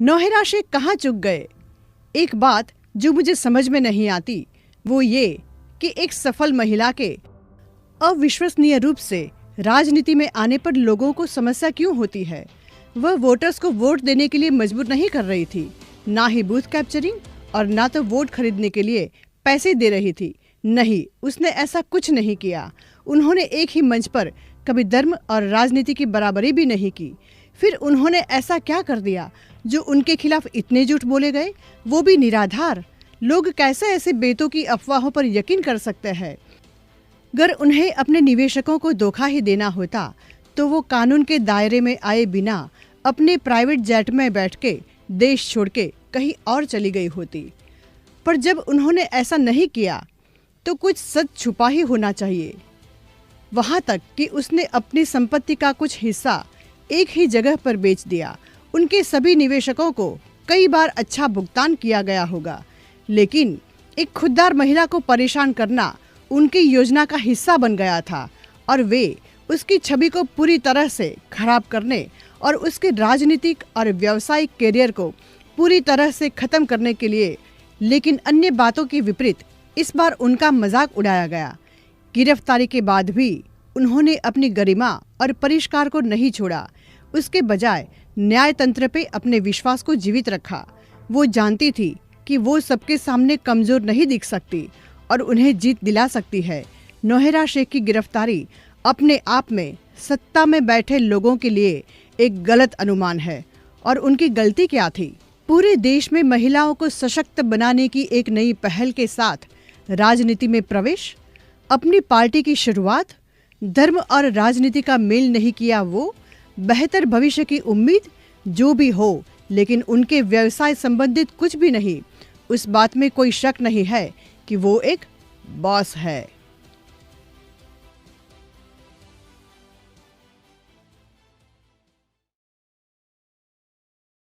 नौहेरा शेख कहाँ चुक गए? एक बात जो मुझे समझ में नहीं आती वो ये कि एक सफल महिला के अविश्वसनीय रूप से राजनीति में आने पर लोगों को समस्या क्यों होती है। वह वोटर्स को वोट देने के लिए मजबूर नहीं कर रही थी, ना ही बूथ कैप्चरिंग और ना तो वोट खरीदने के लिए पैसे दे रही थी। नहीं, उसने ऐसा कुछ नहीं किया। उन्होंने एक ही मंच पर कभी धर्म और राजनीति की बराबरी भी नहीं की। फिर उन्होंने ऐसा क्या कर दिया जो उनके खिलाफ इतने झूठ बोले गए, वो भी निराधार। लोग कैसे ऐसे बेतों की अफवाहों पर यकीन कर सकते हैं? अगर उन्हें अपने निवेशकों को धोखा ही देना होता तो वो कानून के दायरे में आए बिना अपने प्राइवेट जेट में बैठ के देश छोड़ के कहीं और चली गई होती। पर जब उन्होंने ऐसा नहीं किया तो कुछ सच छुपा ही होना चाहिए। वहां तक कि उसने अपनी संपत्ति का कुछ हिस्सा एक ही जगह पर बेच दिया। उनके सभी निवेशकों को कई बार अच्छा भुगतान किया गया होगा, लेकिन एक खुददार महिला को परेशान करना उनकी योजना का हिस्सा बन गया था और वे उसकी छवि को पूरी तरह से खराब करने और उसके राजनीतिक और व्यावसायिक करियर को पूरी तरह से खत्म करने के लिए। लेकिन अन्य बातों के विपरीत इस बार उनका मजाक उड़ाया गया। गिरफ्तारी के बाद भी उन्होंने अपनी गरिमा और परिष्कार को नहीं छोड़ा। उसके बजाय न्यायतंत्र पे अपने विश्वास को जीवित रखा। वो जानती थी कि वो सबके सामने कमजोर नहीं दिख सकती और उन्हें जीत दिला सकती है। नौहेरा शेख की गिरफ्तारी अपने आप में सत्ता में बैठे लोगों के लिए एक गलत अनुमान है। और उनकी गलती क्या थी? पूरे देश में महिलाओं को सशक्त बनाने की एक नई पहल के साथ राजनीति में प्रवेश, अपनी पार्टी की शुरुआत, धर्म और राजनीति का मेल नहीं किया वो, बेहतर भविष्य की उम्मीद, जो भी हो, लेकिन उनके व्यवसाय संबंधित कुछ भी नहीं। उस बात में कोई शक नहीं है कि वो एक बॉस है।